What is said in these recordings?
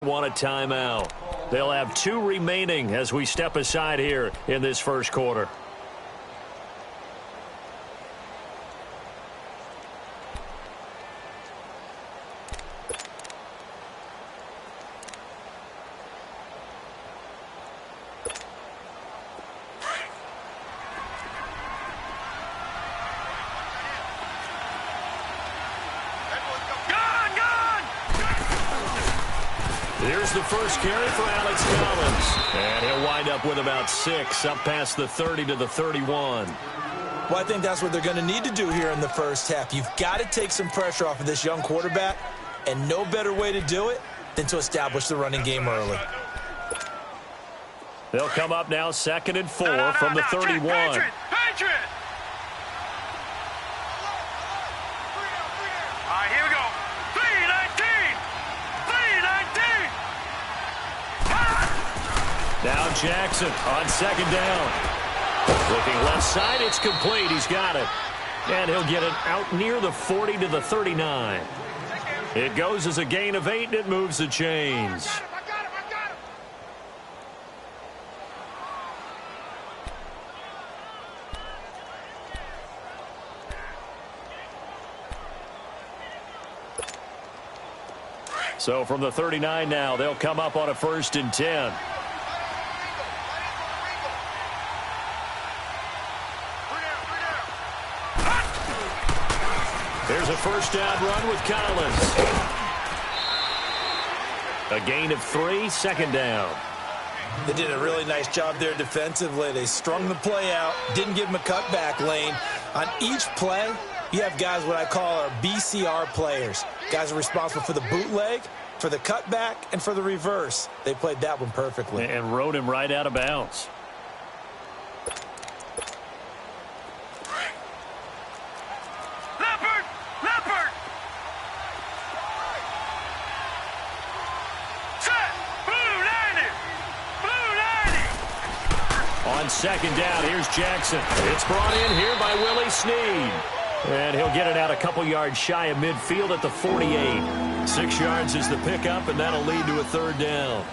Want a timeout. They'll have 2 remaining as we step aside here in this first quarter. Here's the first carry for Alex Collins. And he'll wind up with about 6, up past the 30 to the 31. Well, I think that's what they're going to need to do here in the first half. You've got to take some pressure off of this young quarterback, and no better way to do it than to establish the running game early. They'll come up now 2nd and 4 from the 31. Patriot! All right, here we go. 3-19! Now Jackson on 2nd down. Looking left side, it's complete. He's got it. And he'll get it out near the 40 to the 39. It goes as a gain of 8, and it moves the chains. So from the 39 now, they'll come up on a 1st and 10. There's a 1st down run with Collins. A gain of 3, 2nd down. They did a really nice job there defensively. They strung the play out, didn't give him a cutback lane. On each play, you have guys what I call our BCR players. Guys are responsible for the bootleg, for the cutback, and for the reverse. They played that one perfectly. And rode him right out of bounds. Leopard! Set! Blue 90! On 2nd down, here's Jackson. It's brought in here by Willie Snead. And he'll get it out a couple yards shy of midfield at the 48. 6 yards is the pickup, and that'll lead to a 3rd down.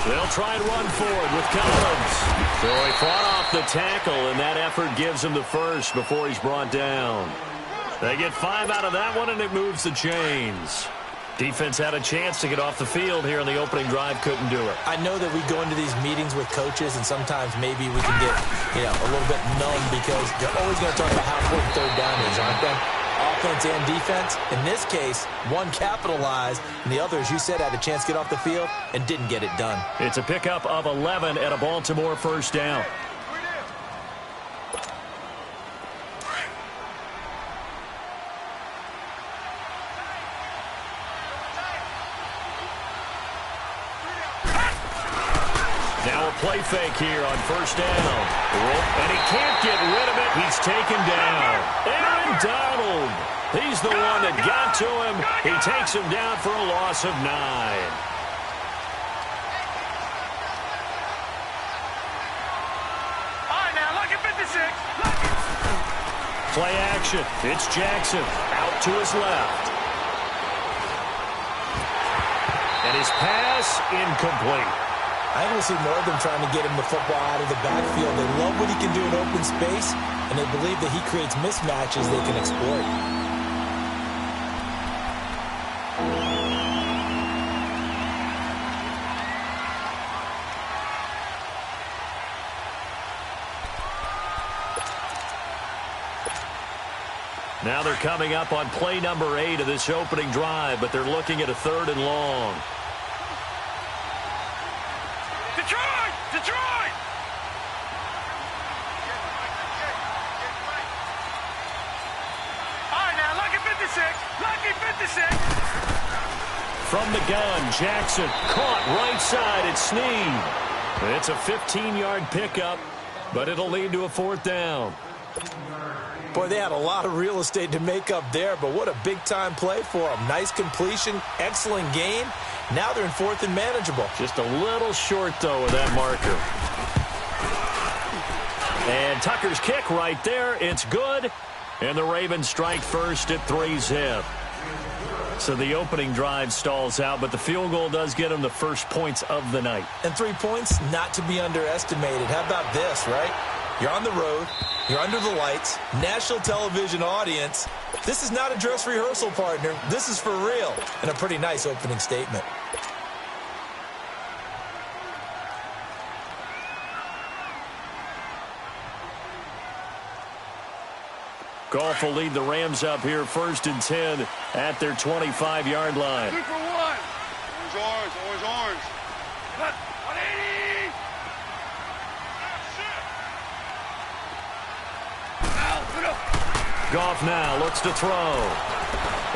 They'll try and run forward with Collins. So he fought off the tackle, and that effort gives him the 1st before he's brought down. They get 5 out of that one, and it moves the chains. Defense had a chance to get off the field here in the opening drive, couldn't do it. I know that we go into these meetings with coaches, and sometimes maybe we can get a little bit numb because they're always going to talk about how important 3rd down is, aren't they? Offense and defense. In this case, one capitalized, and the other, as you said, had a chance to get off the field and didn't get it done. It's a pickup of 11 at a Baltimore 1st down. Now a play fake here on 1st down. And he can't get rid of it. He's taken down. Aaron Donald. He's the one that got to him. He takes him down for a loss of 9. All right, now, look at 56. Play action. It's Jackson out to his left. And his pass incomplete. I think we'll see more of them trying to get him the football out of the backfield. They love what he can do in open space, and they believe that he creates mismatches they can exploit. Now they're coming up on play number 8 of this opening drive, but they're looking at a 3rd and long. Detroit! All right, now, lucky 56. From the gun, Jackson caught right side at Snead. It's a 15-yard pickup, but it'll lead to a 4th down. Boy, they had a lot of real estate to make up there, but what a big-time play for them. Nice completion, excellent game. Now they're in 4th and manageable. Just a little short, though, of that marker. And Tucker's kick right there. It's good. And the Ravens strike first at 3-zip. So the opening drive stalls out, but the field goal does get them the first points of the night. And 3 points, not to be underestimated. How about this, right? You're on the road. You're under the lights. National television audience. This is not a dress rehearsal, partner. This is for real. And a pretty nice opening statement. Goff will lead the Rams up here 1st and 10 at their 25-yard line. 2 for 1. Always orange. Cut. 180. Goff now looks to throw.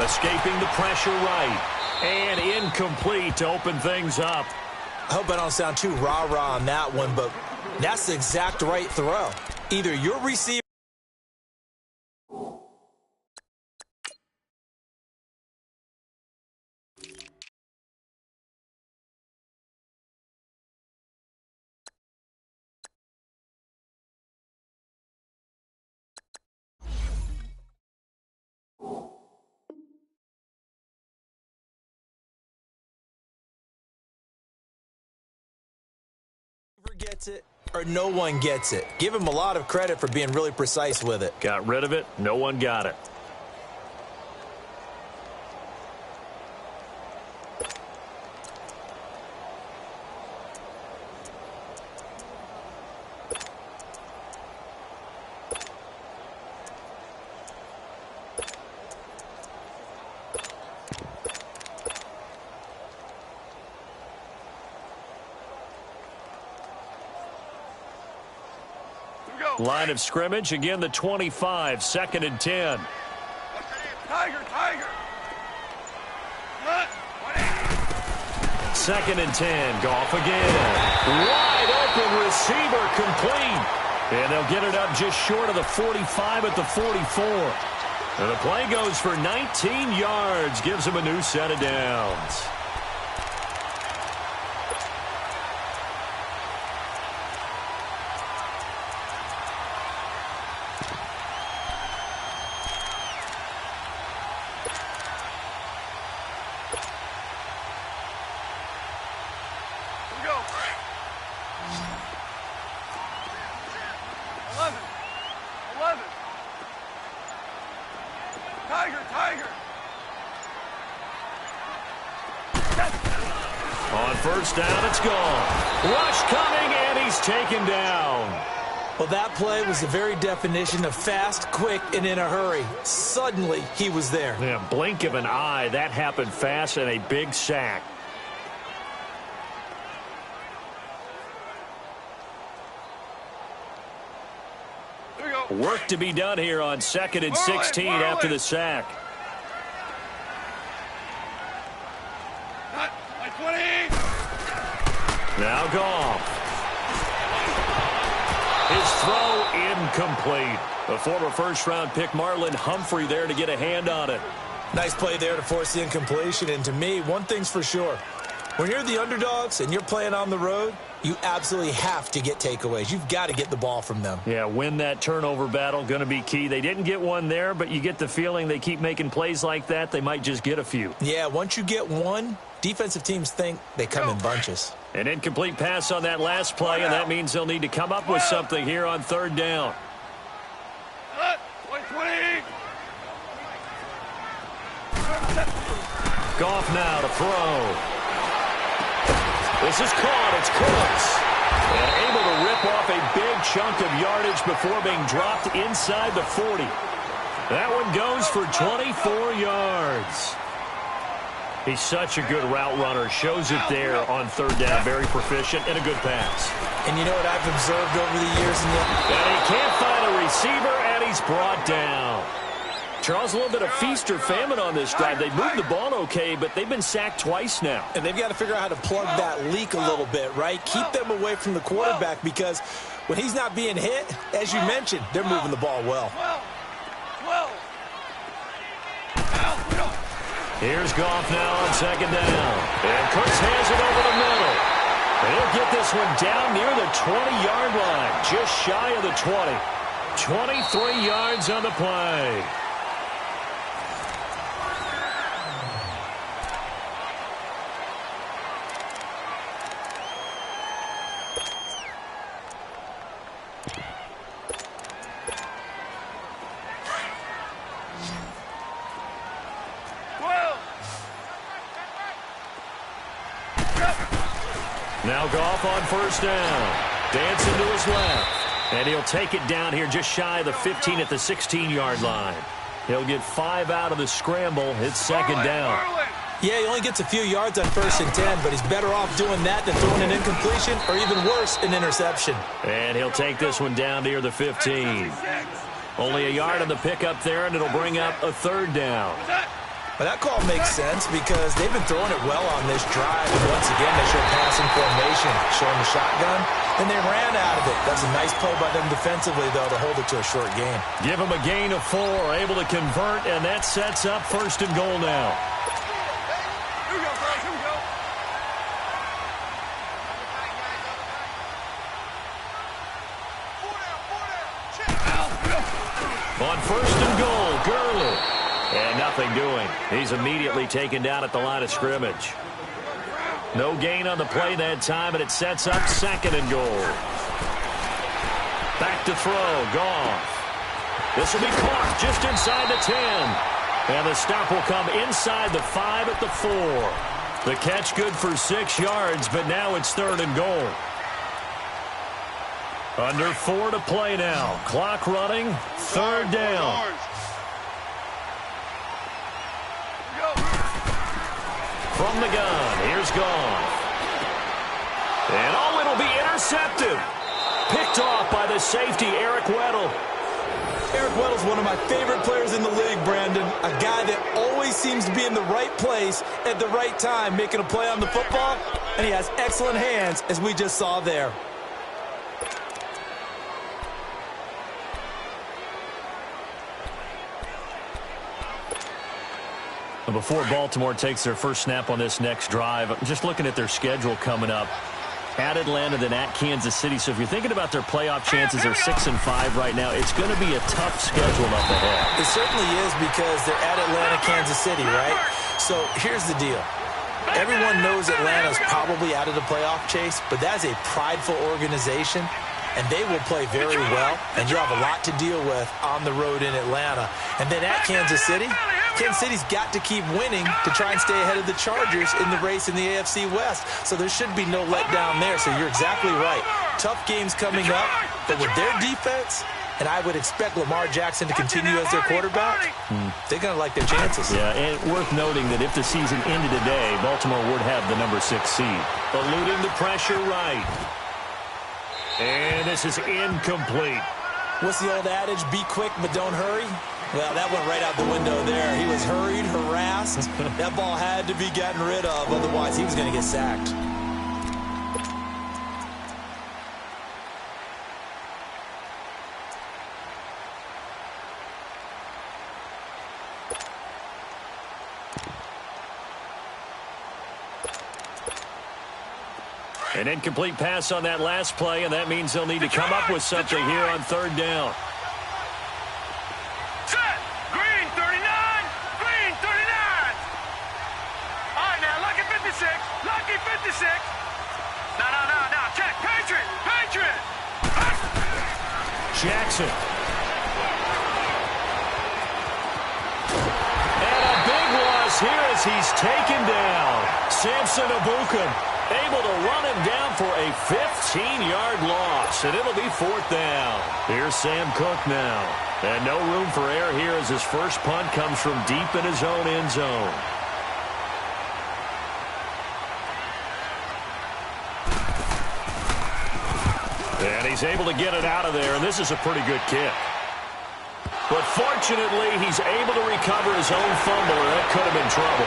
Escaping the pressure right. And incomplete to open things up. I hope I don't sound too rah-rah on that one, but that's the exact right throw. Either your receiver gets it or no one gets it. Give him a lot of credit for being really precise with it. Got rid of it. No one got it. Line of scrimmage, again the 25, 2nd and 10. Tiger. 2nd and 10, Goff again. Wide open receiver complete. And they'll get it up just short of the 45 at the 44. And the play goes for 19 yards, gives them a new set of downs. On 1st down, it's gone. Rush coming, and he's taken down. Well, that play was the very definition of fast, quick, and in a hurry. Suddenly, he was there. Yeah, blink of an eye. That happened fast, and a big sack. Work to be done here on 2nd and 16 after the sack. Now Goff. His throw incomplete. The former 1st-round pick Marlon Humphrey there to get a hand on it. Nice play there to force the incompletion. And to me, one thing's for sure. When you're the underdogs and you're playing on the road, you absolutely have to get takeaways. You've got to get the ball from them. Yeah, win that turnover battle, going to be key. They didn't get one there, but you get the feeling they keep making plays like that, they might just get a few. Yeah, once you get one, defensive teams think they come in bunches. An incomplete pass on that last play, and that means they'll need to come up with something here on 3rd down. Goff now to throw. This is caught. It's close. And able to rip off a big chunk of yardage before being dropped inside the 40. That one goes for 24 yards. He's such a good route runner. Shows it there on 3rd down. Very proficient and a good pass. And you know what I've observed over the years? And he can't find a receiver, and he's brought down. Charles, a little bit of feast or famine on this drive. They moved the ball okay, but they've been sacked twice now. And they've got to figure out how to plug that leak a little bit, right? Keep them away from the quarterback because when he's not being hit, as you mentioned, they're moving the ball well. Here's Goff now on second down. And Cooks has it over the middle. And he'll get this one down near the 20-yard line, just shy of the 20. 23 yards on the play. Now Goff on first down. Dancing to his left. And he'll take it down here just shy of the 15 at the 16-yard line. He'll get 5 out of the scramble. It's second down. Yeah, he only gets a few yards on 1st and 10, but he's better off doing that than throwing an incompletion or even worse, an interception. And he'll take this one down near the 15. Only a yard on the pickup there, and it'll bring up a third down. But that call makes sense because they've been throwing it well on this drive. And once again, they show passing formation, showing the shotgun, and they ran out of it. That's a nice play by them defensively, though, to hold it to a short gain. Give them a gain of 4, able to convert, and that sets up 1st and goal now. Here we go, guys. Here we go. On 1st and goal, Gurley. And nothing doing. He's immediately taken down at the line of scrimmage. No gain on the play that time, and it sets up 2nd and goal. Back to throw, Goff. This will be caught just inside the 10. And the stop will come inside the 5 at the 4. The catch good for 6 yards, but now it's 3rd and goal. Under 4 to play now. Clock running, 3rd down. From the gun, here's Goff. And oh, it'll be intercepted. Picked off by the safety, Eric Weddle. Eric Weddle's one of my favorite players in the league, Brandon. A guy that always seems to be in the right place at the right time, making a play on the football, and he has excellent hands, as we just saw there. Before Baltimore takes their first snap on this next drive, just looking at their schedule coming up. At Atlanta, then at Kansas City. So if you're thinking about their playoff chances, they're 6-5 right now. It's going to be a tough schedule up ahead. It certainly is because they're at Atlanta, Kansas City, right? So here's the deal. Everyone knows Atlanta's probably out of the playoff chase, but that's a prideful organization, and they will play very well, and you have a lot to deal with on the road in Atlanta. And then at Kansas City's got to keep winning to try and stay ahead of the Chargers in the race in the AFC West. So there should be no letdown there. So you're exactly right. Tough games coming up, but with their defense, and I would expect Lamar Jackson to continue as their quarterback, they're going to like their chances. Yeah, and worth noting that if the season ended today, Baltimore would have the number 6 seed. Eluding the pressure right. And this is incomplete. What's the old adage? Be quick, but don't hurry. Well, that went right out the window there. He was hurried, harassed. That ball had to be gotten rid of. Otherwise, he was going to get sacked. An incomplete pass on that last play, and that means they'll need to come up with something here on 3rd down. Set. Green 39. Green 39. All right, now, lucky 56. Lucky 56. No. Check. Patriot. Jackson. And a big loss here as he's taken down. Samson Ebukam able to run him down for a 15-yard loss, and it'll be 4th down. Here's Sam Cook now. And no room for error here as his first punt comes from deep in his own end zone. And he's able to get it out of there, and this is a pretty good kick. But fortunately, he's able to recover his own fumble, or that could have been trouble.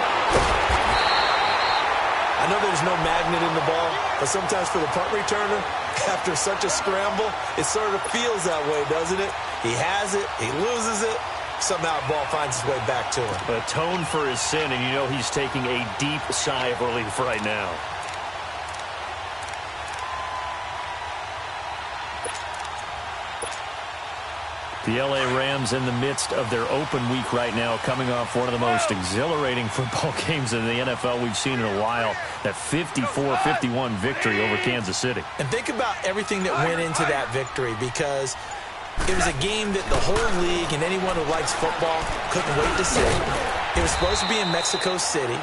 I know there's no magnet in the ball, but sometimes for the punt returner, after such a scramble, it sort of feels that way, doesn't it? He has it, he loses it, somehow the ball finds its way back to him. Atone for his sin, and you know he's taking a deep sigh of relief right now. The L.A. Rams in the midst of their open week right now, coming off one of the most exhilarating football games in the NFL we've seen in a while, that 54-51 victory over Kansas City. And think about everything that went into that victory, because it was a game that the whole league and anyone who likes football couldn't wait to see. It was supposed to be in Mexico City,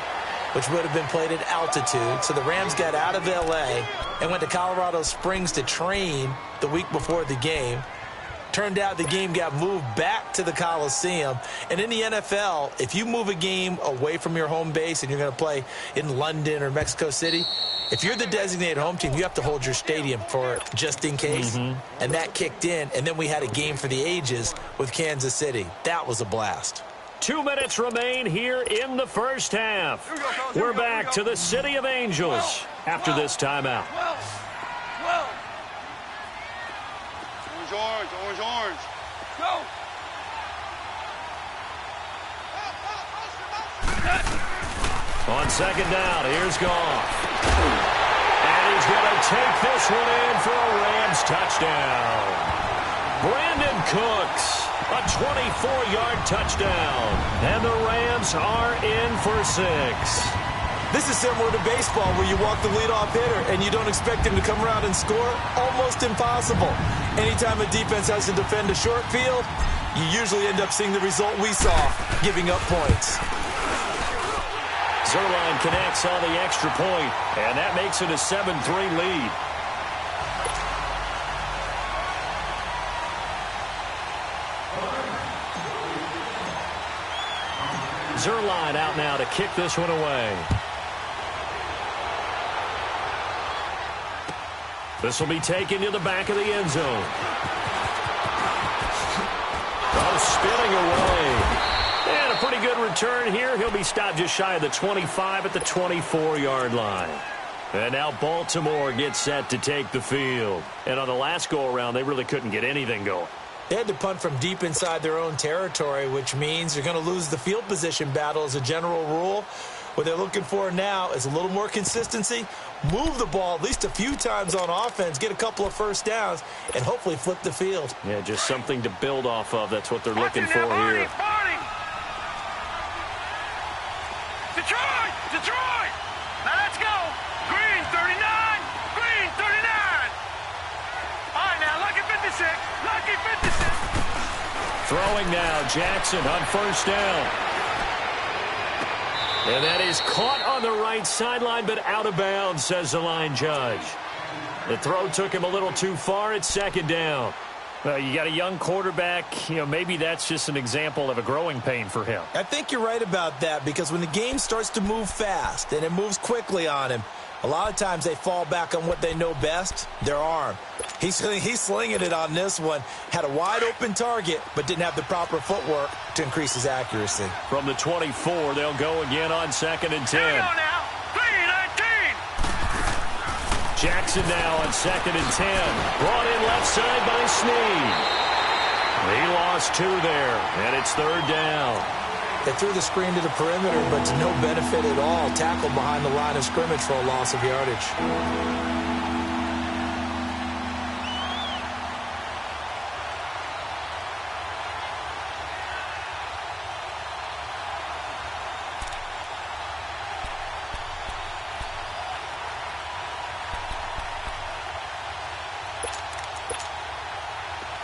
which would have been played at altitude. So the Rams got out of L.A. and went to Colorado Springs to train the week before the game. Turned out the game got moved back to the Coliseum. And in the NFL, if you move a game away from your home base and you're going to play in London or Mexico City, if you're the designated home team, you have to hold your stadium for it just in case. And that kicked in, and then we had a game for the ages with Kansas City. That was a blast. 2 minutes remain here in the first half. We're back to the City of Angels after this timeout. Orange. Go. On second down, here's Goff. And he's going to take this one in for a Rams touchdown. Brandon Cooks, a 24-yard touchdown. And the Rams are in for 6. This is similar to baseball, where you walk the leadoff hitter and you don't expect him to come around and score. Almost impossible. Anytime a defense has to defend a short field, you usually end up seeing the result we saw, giving up points. Zerline connects on the extra point, and that makes it a 7-3 lead. Zerline out now to kick this one away. This will be taken to the back of the end zone. Oh, spinning away. And a pretty good return here. He'll be stopped just shy of the 25 at the 24-yard line. And now Baltimore gets set to take the field. And on the last go-around, they really couldn't get anything going. They had to punt from deep inside their own territory, which means you're going to lose the field position battle as a general rule. What they're looking for now is a little more consistency, move the ball at least a few times on offense, get a couple of first downs, and hopefully flip the field. Yeah, just something to build off of. That's what they're looking for here. Detroit! Now let's go! Green, 39! Green, 39! All right, now, lucky 56! Lucky 56! Throwing now, Jackson on first down. And that is caught on the right sideline, but out of bounds, says the line judge. The throw took him a little too far. It's second down. You got a young quarterback. You know, maybe that's just an example of a growing pain for him. I think you're right about that, because when the game starts to move fast and it moves quickly on him, a lot of times they fall back on what they know best, their arm. He's slinging it on this one. Had a wide-open target, but didn't have the proper footwork to increase his accuracy. From the 24, they'll go again on second and 10. Here we go now. 3-19. Jackson now on second and 10. Brought in left side by Snead. He lost 2 there, and it's third down. They threw the screen to the perimeter, but to no benefit at all. Tackled behind the line of scrimmage for a loss of yardage.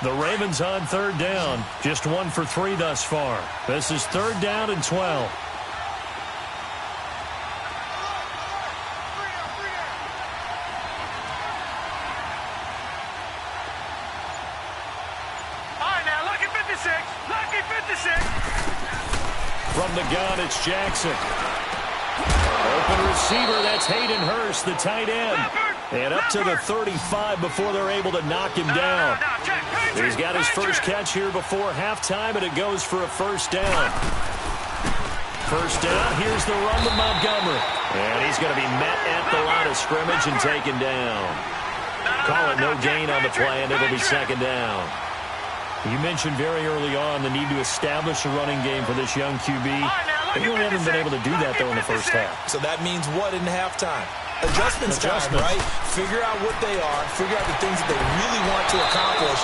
The Ravens on third down. Just 1 for 3 thus far. This is third down and 12. All right, now, lucky 56. Lucky 56. From the gun, it's Jackson. Open receiver, that's Hayden Hurst, the tight end. And up to the 35 before they're able to knock him down. He's got his first catch here before halftime, and it goes for a first down. First down, here's the run to Montgomery. And he's going to be met at the line of scrimmage and taken down. Call it no gain on the play, and it'll be second down. You mentioned very early on the need to establish a running game for this young QB. They really haven't been able to do that, though, in the first half. So that means what in halftime? Adjustments time, right? Figure out what they are, figure out the things that they really want to accomplish,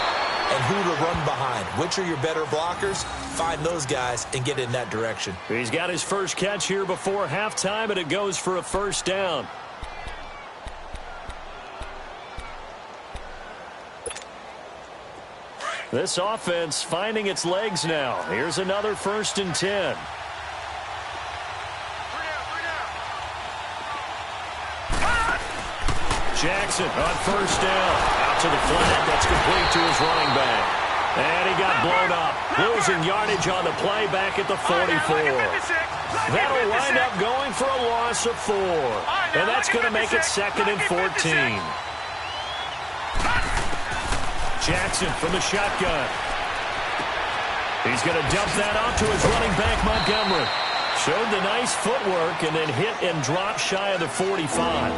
and who to run behind. Which are your better blockers? Find those guys and get in that direction. He's got his first catch here before halftime, and it goes for a first down. This offense finding its legs now. Here's another 1st and 10. Jackson on first down. Out to the flat. That's complete to his running back. And he got blown up. Losing yardage on the play back at the 44. That'll wind up going for a loss of 4. And that's going to make it 2nd and 14. Jackson from the shotgun. He's going to dump that off to his running back, Montgomery. Showed the nice footwork and then hit and drop shy of the 45.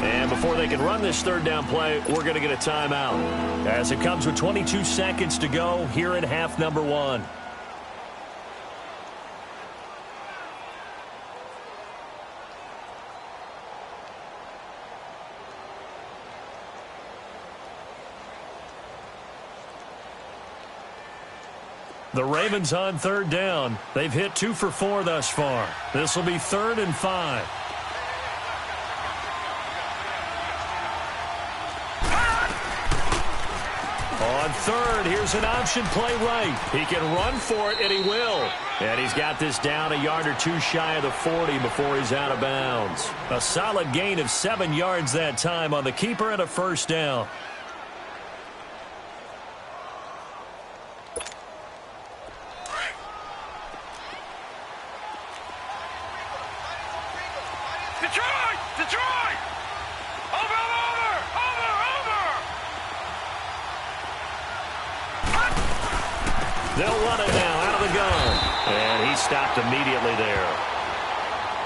And before they can run this 3rd down play, we're going to get a timeout. As it comes with 22 seconds to go here in half number 1. The Ravens on 3rd down. They've hit 2 for 4 thus far. This will be 3rd and 5. On 3rd, here's an option play right. He can run for it, and he will. And he's got this down a yard or 2 shy of the 40 before he's out of bounds. A solid gain of 7 yards that time on the keeper and a first down. Detroit! Over! They'll run it now out of the gun. And he stopped immediately there.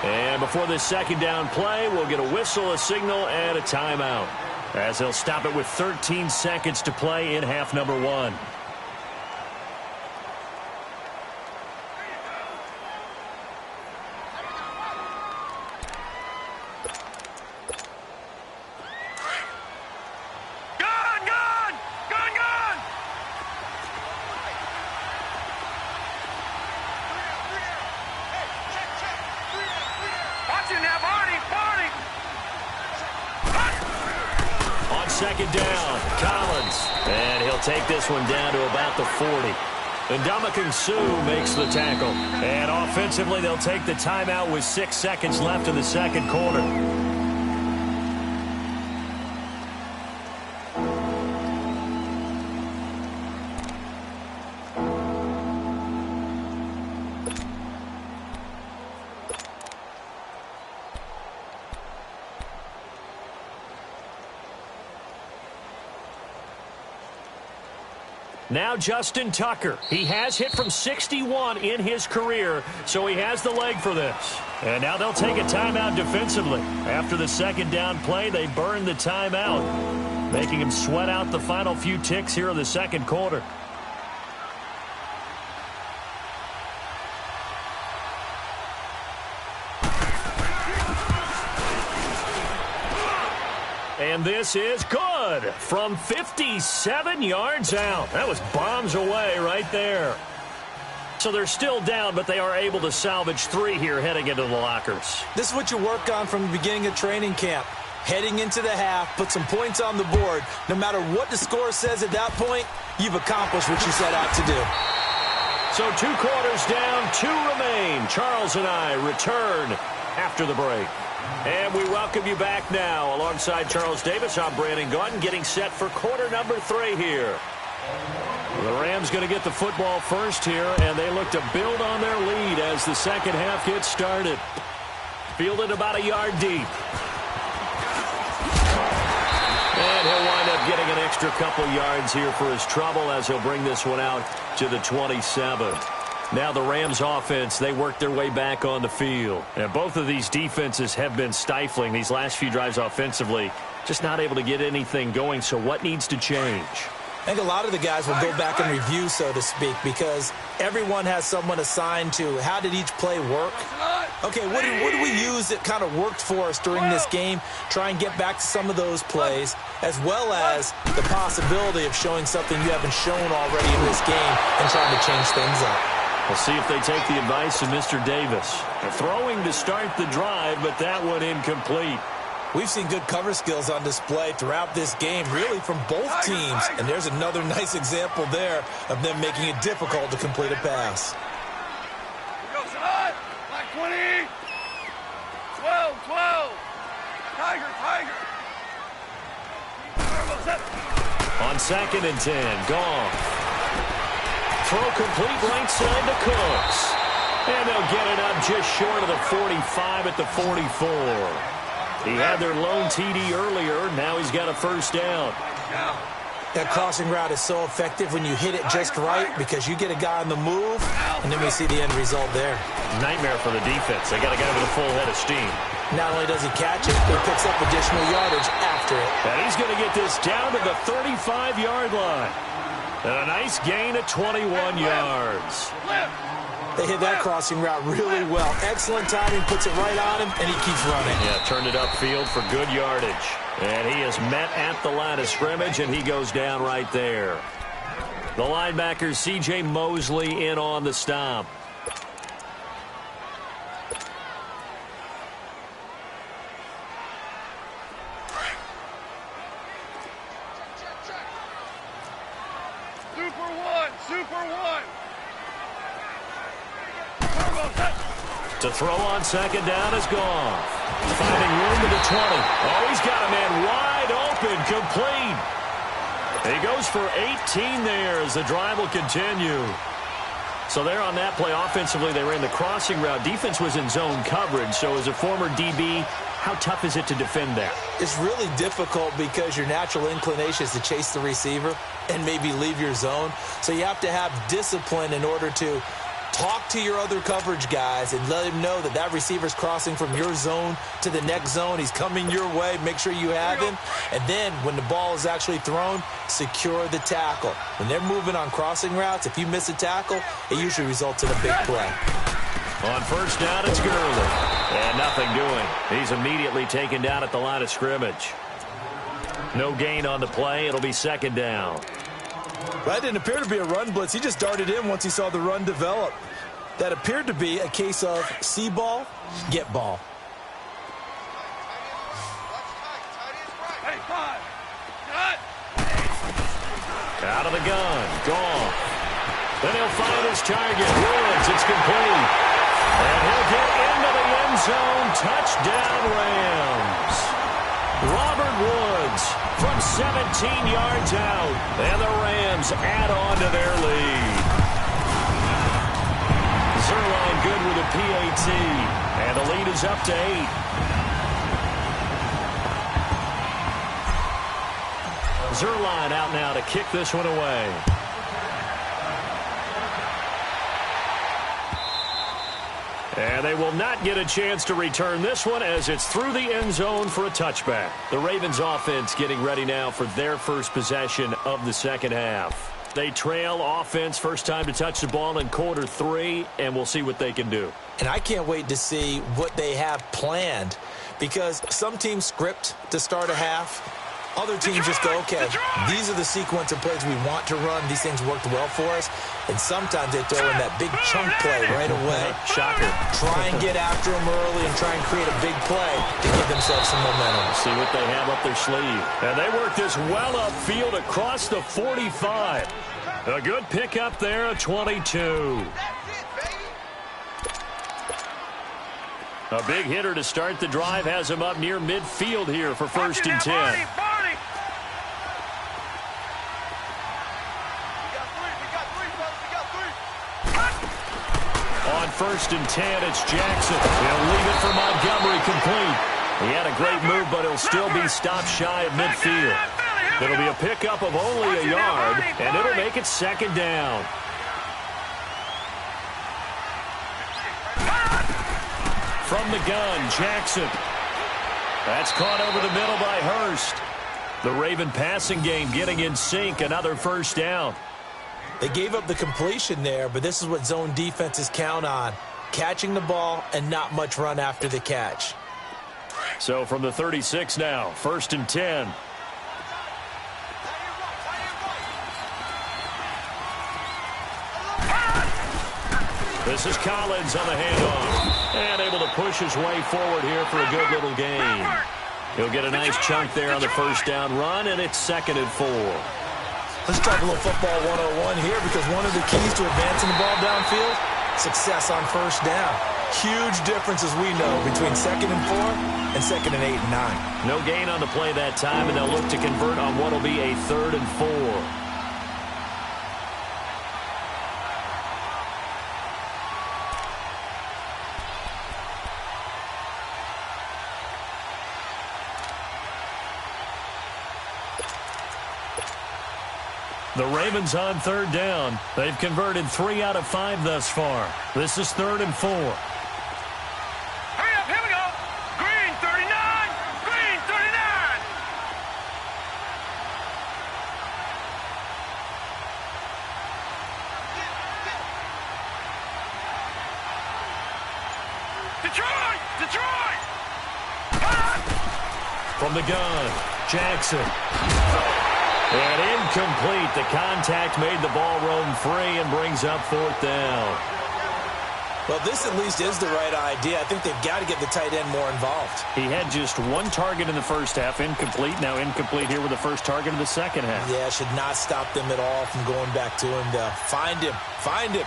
And before this 2nd down play, we'll get a whistle, a signal, and a timeout. As they'll stop it with 13 seconds to play in half number 1. On 2nd down, Collins. And he'll take this one down to about the 40. And Ndamukong Suh makes the tackle. And offensively, they'll take the timeout with 6 seconds left in the 2nd quarter. Now Justin Tucker. He has hit from 61 in his career, so he has the leg for this. And now they'll take a timeout defensively. After the 2nd down play, they burn the timeout, making him sweat out the final few ticks here in the 2nd quarter. And this is good from 57 yards out. That was bombs away right there. So they're still down, but they are able to salvage 3 here heading into the lockers. This is what you work on from the beginning of training camp. Heading into the half, put some points on the board. No matter what the score says at that point, you've accomplished what you set out to do. So 2 quarters down, 2 remain. Charles and I return after the break. And we welcome you back now. Alongside Charles Davis, I'm Brandon Gaudin, getting set for quarter number 3 here. The Rams going to get the football first here, and they look to build on their lead as the 2nd half gets started. Fielded about a yard deep. And he'll wind up getting an extra couple yards here for his trouble as he'll bring this one out to the 27. Now the Rams offense, they work their way back on the field. And both of these defenses have been stifling these last few drives offensively. Just not able to get anything going, so what needs to change? I think a lot of the guys will go back and review, so to speak, because everyone has someone assigned to how did each play work. Okay, what did we use that kind of worked for us during this game? Try and get back to some of those plays, as well as the possibility of showing something you haven't shown already in this game and trying to change things up. We'll see if they take the advice of Mr. Davis. They're throwing to start the drive, but that one incomplete. We've seen good cover skills on display throughout this game, really from both teams. And there's another nice example there of them making it difficult to complete a pass. Go, son. Like 20. 12, 12. Tiger, tiger. On 2nd and 10, Goff. Throw complete right side to Cooks. And they'll get it up just short of the 45 at the 44. He had their lone TD earlier. Now he's got a first down. That crossing route is so effective when you hit it just right because you get a guy on the move, and then we see the end result there. Nightmare for the defense. They got a guy with a full head of steam. Not only does he catch it, he picks up additional yardage after it. And he's going to get this down to the 35-yard line. And a nice gain of 21 yards. They hit that crossing route really well. Excellent timing, puts it right on him, and he keeps running. Yeah, turned it upfield for good yardage. And he is met at the line of scrimmage, and he goes down right there. The linebacker, C.J. Mosley, in on the stop. Super one. To throw on 2nd down is Goff. Finding room to the 20. Oh, he's got a man wide open, complete. He goes for 18 there as the drive will continue. So there on that play, offensively, they ran the crossing route. Defense was in zone coverage, so as a former DB, how tough is it to defend that? It's really difficult because your natural inclination is to chase the receiver and maybe leave your zone. So you have to have discipline in order to talk to your other coverage guys and let him know that that receiver's crossing from your zone to the next zone. He's coming your way. Make sure you have him. And then when the ball is actually thrown, secure the tackle. When they're moving on crossing routes, if you miss a tackle, it usually results in a big play. On first down, it's Gurley. And nothing doing. He's immediately taken down at the line of scrimmage. No gain on the play. It'll be 2nd down. That didn't appear to be a run blitz. He just darted in once he saw the run develop. That appeared to be a case of see ball, get ball. Hey, 5. Cut. Out of the gun. Gone. Then he'll find his target. Woods. It's complete. And he'll get into the end zone. Touchdown, Rams. Robert Woods from 17 yards out. And the Rams add on to their lead. Zerline good with a PAT. And the lead is up to 8. Zerline out now to kick this one away. And they will not get a chance to return this one as it's through the end zone for a touchback. The Ravens offense getting ready now for their first possession of the second half. They trail offense, first time to touch the ball in quarter 3, and we'll see what they can do. And I can't wait to see what they have planned because some teams script to start a half. Other teams just go, okay, these are the sequence of plays we want to run. These things worked well for us. And sometimes they throw in that big chunk play right away. Shocker. Try and get after them early and try and create a big play to give themselves some momentum. See what they have up their sleeve. And they work this well upfield across the 45. A good pickup there, a 22. A big hitter to start the drive has him up near midfield here for 1st and 10. On 1st and 10, it's Jackson. He'll leave it for Montgomery complete. He had a great move, but he'll still be stopped shy of midfield. It'll be a pickup of only a yard, and it'll make it 2nd down. From the gun, Jackson. That's caught over the middle by Hurst. The Raven passing game getting in sync, another first down. They gave up the completion there, but this is what zone defenses count on. Catching the ball and not much run after the catch. So from the 36 now, 1st and 10. This is Collins on the handoff. And able to push his way forward here for a good little gain. He'll get a nice chunk there on the first down run, and it's 2nd and 4. Let's talk a little football 101 here, because one of the keys to advancing the ball downfield, success on first down. Huge differences we know between 2nd and 4 and 2nd and 8 and 9. No gain on the play that time, and they'll look to convert on what will be a 3rd and 4. The Ravens on 3rd down. They've converted 3 out of 5 thus far. This is 3rd and 4. Hurry up, here we go. Green 39, green 39. Detroit, Detroit. From the gun, Jackson. And incomplete. The contact made the ball roam free and brings up 4th down. Well, this at least is the right idea. I think they've got to get the tight end more involved. He had just 1 target in the first half, incomplete. Now incomplete here with the first target of the second half. Yeah, should not stop them at all from going back to him to find him. Find him.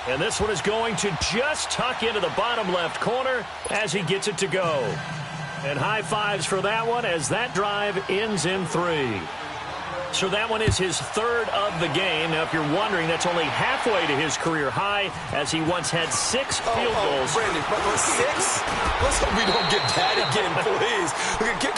And this one is going to just tuck into the bottom left corner as he gets it to go. And high fives for that one as that drive ends in 3. So that one is his 3rd of the game. Now, if you're wondering, that's only halfway to his career high, as he once had 6 field goals. Brandon, 6? Let's hope we don't get that again, please.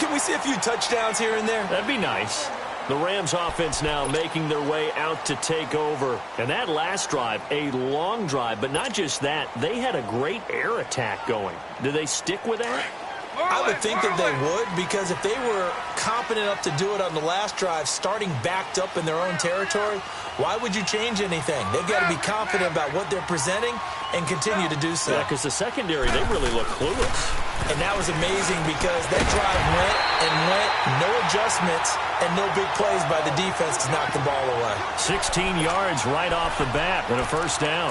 Can we see a few touchdowns here and there? That'd be nice. The Rams offense now making their way out to take over. And that last drive, a long drive, but not just that. They had a great air attack going. Do they stick with that? I would think that they would, because if they were competent enough to do it on the last drive, starting backed up in their own territory, why would you change anything? They've got to be confident about what they're presenting and continue to do so. Yeah, because the secondary, they really look clueless. And that was amazing, because that drive went and went, no adjustments, and no big plays by the defense to knock the ball away. 16 yards right off the bat and a first down.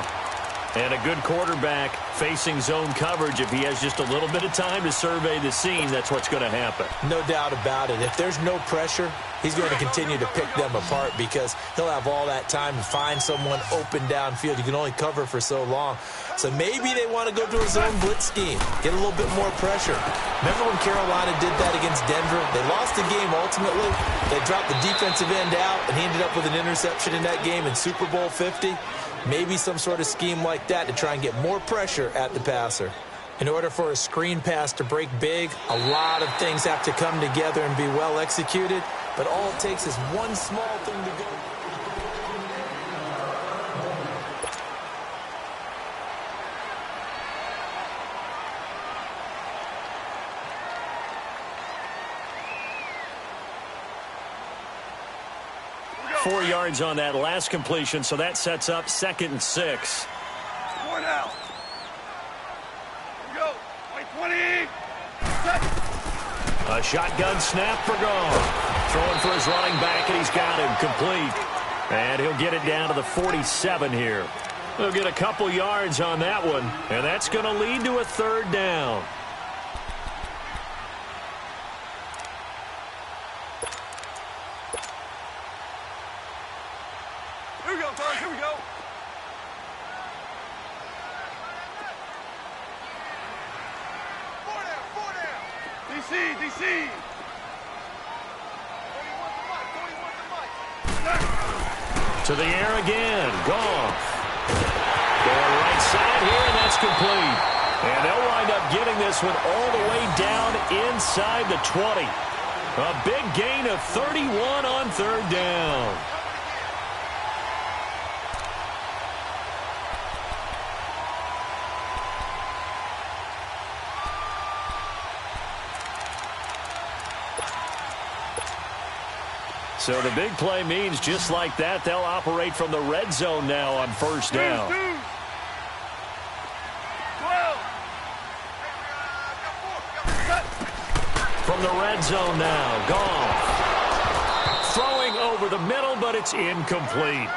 And a good quarterback facing zone coverage. If he has just a little bit of time to survey the scene, that's what's going to happen. No doubt about it. If there's no pressure, he's going to continue to pick them apart, because he'll have all that time to find someone open downfield. You can only cover for so long. So maybe they want to go to a zone blitz scheme, get a little bit more pressure. Remember when Carolina did that against Denver? They lost the game ultimately. They dropped the defensive end out, and he ended up with an interception in that game in Super Bowl 50. Maybe some sort of scheme like that to try and get more pressure at the passer. In order for a screen pass to break big, a lot of things have to come together and be well executed, but all it takes is one small thing to go. 4 yards on that last completion, so that sets up 2nd and 6. 4 now. Here we go. 20. A shotgun snap for Gone. Throwing for his running back, and he's got him complete. And he'll get it down to the 47 here. He'll get a couple yards on that one, and that's going to lead to a 3rd down. Here we go, Tom. Here we go. Four down. DC, DC. To the air again. Gone. Going right side here, and that's complete. And they'll wind up getting this one all the way down inside the 20. A big gain of 31 on 3rd down. So the big play means just like that, they'll operate from the red zone now on first down. 12. From the red zone now, Goff. Throwing over the middle, but it's incomplete.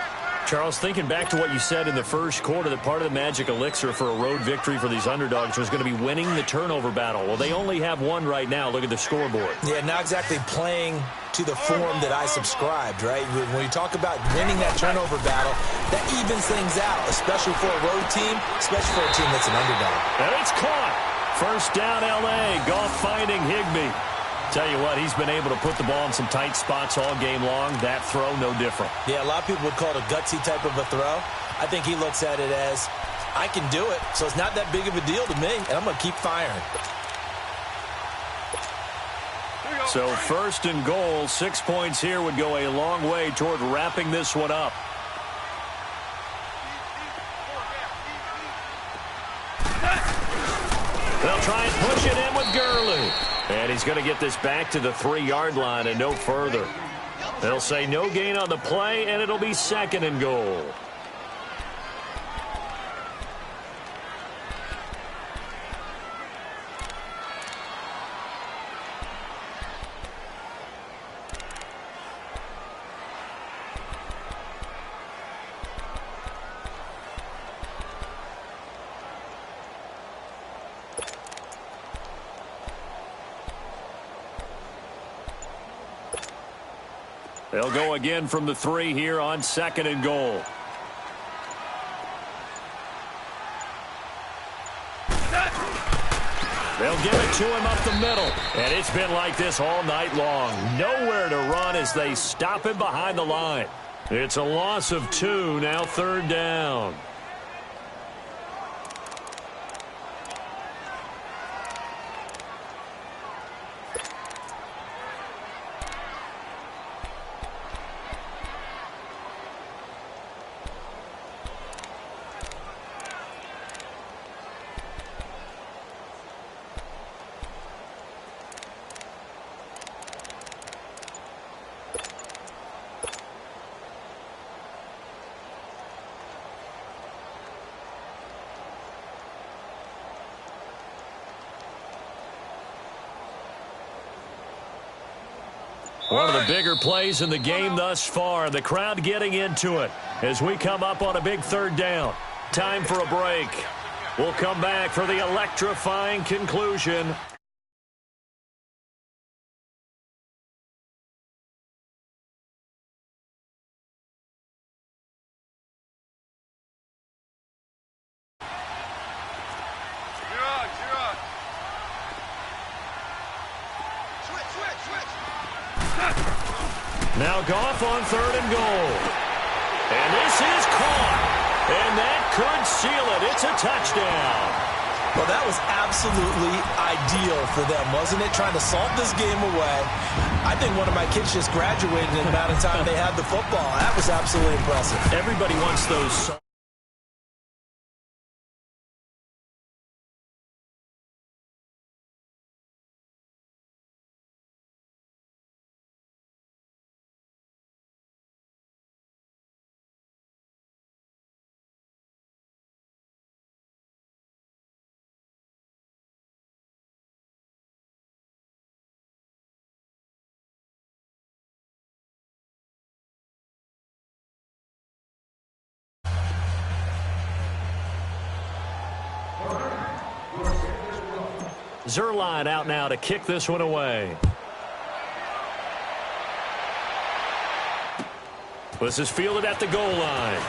Charles, thinking back to what you said in the first quarter, that part of the magic elixir for a road victory for these underdogs was going to be winning the turnover battle. Well, they only have one right now. Look at the scoreboard. Yeah, not exactly playing to the form that I subscribed, right? When you talk about winning that turnover battle, that evens things out, especially for a road team, especially for a team that's an underdog. And it's caught. First down, L.A. Goff finding Higbee. Tell you what, he's been able to put the ball in some tight spots all game long. That throw, no different. Yeah, a lot of people would call it a gutsy type of a throw. I think he looks at it as, I can do it, so it's not that big of a deal to me, and I'm going to keep firing. So first and goal, 6 points here would go a long way toward wrapping this one up. They'll try and push it in with Gurley. And he's going to get this back to the 3-yard line and no further. They'll say no gain on the play, and it'll be second and goal. They'll go again from the 3 here on second and goal. They'll give it to him up the middle. And it's been like this all night long. Nowhere to run as they stop him behind the line. It's a loss of 2, now third down. One of the bigger plays in the game thus far. The crowd getting into it as we come up on a big third down. Time for a break. We'll come back for the electrifying conclusion. Now Goff on third and goal. And this is caught. And that could seal it. It's a touchdown. Well, that was absolutely ideal for them, wasn't it? Trying to salt this game away. I think one of my kids just graduated in the amount of time they had the football. That was absolutely impressive. Everybody wants those. Zerline out now to kick this one away. This is fielded at the goal line.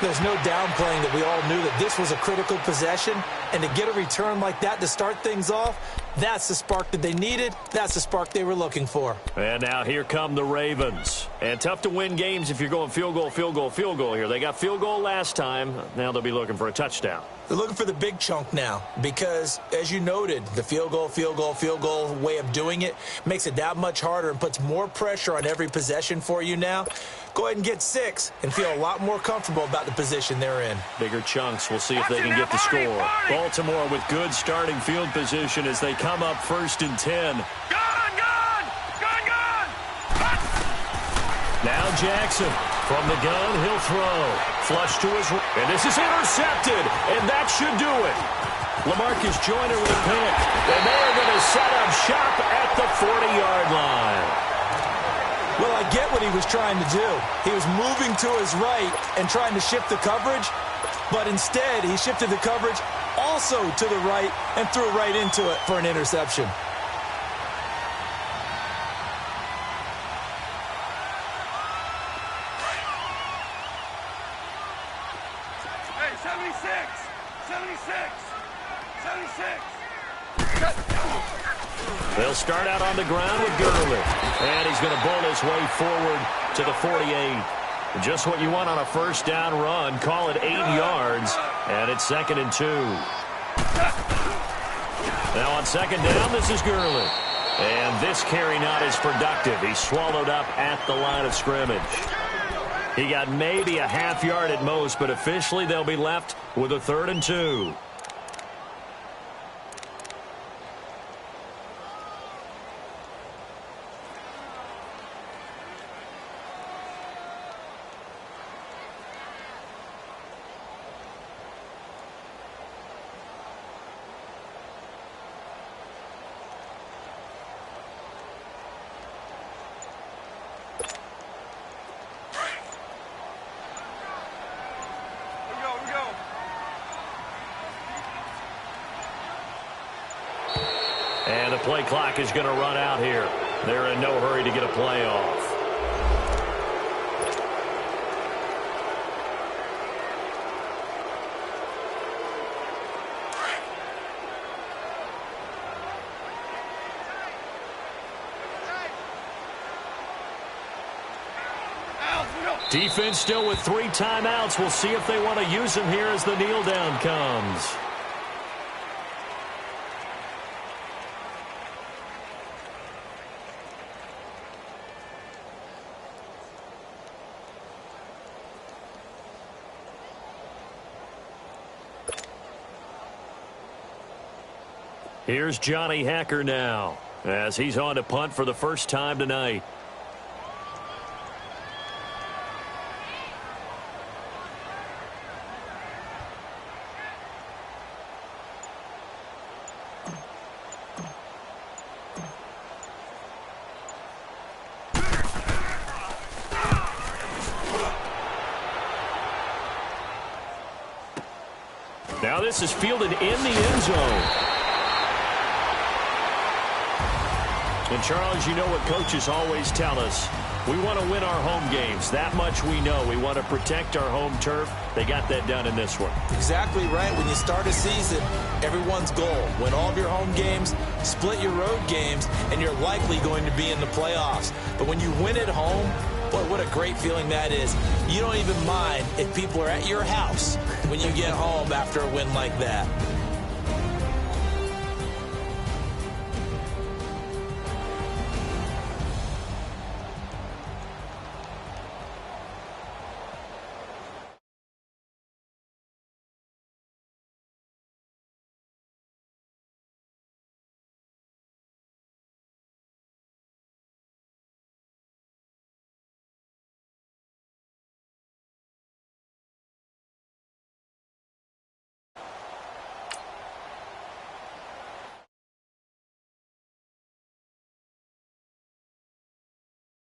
There's no downplaying that we all knew that this was a critical possession, and to get a return like that to start things off, that's the spark that they needed. That's the spark they were looking for. And now here come the Ravens. And tough to win games if you're going field goal, field goal, field goal here. They got field goal last time. Now they'll be looking for a touchdown. They're looking for the big chunk now because, as you noted, the field goal way of doing it makes it that much harder and puts more pressure on every possession for you now. Go ahead and get 6 and feel a lot more comfortable about the position they're in. Bigger chunks. We'll see if they can get the score. Baltimore with good starting field position as they come up 1st and 10. Now Jackson from the gun, he'll throw. Flush to his right. And this is intercepted, and that should do it. LaMarcus Joyner with a pick, and they're going to set up shop at the 40-yard line. Well, I get what he was trying to do. He was moving to his right and trying to shift the coverage, but instead he shifted the coverage also to the right and threw right into it for an interception. They'll start out on the ground with Gurley. And he's going to bowl his way forward to the 48. Just what you want on a first down run. Call it 8 yards. And it's 2nd and 2. Now on 2nd down, this is Gurley. And this carry not as productive. He's swallowed up at the line of scrimmage. He got maybe a half yard at most, but officially they'll be left with a 3rd and 2. And the play clock is going to run out here. They're in no hurry to get a play off. Defense still with 3 timeouts. We'll see if they want to use them here as the kneel down comes. Here's Johnny Hacker now as he's on to punt for the first time tonight. Now this is fielded in the end zone. And, Charles, you know what coaches always tell us. We want to win our home games. That much we know. We want to protect our home turf. They got that done in this one. Exactly right. When you start a season, everyone's goal, win all of your home games, split your road games, and you're likely going to be in the playoffs. But when you win at home, boy, what a great feeling that is. You don't even mind if people are at your house when you get home after a win like that.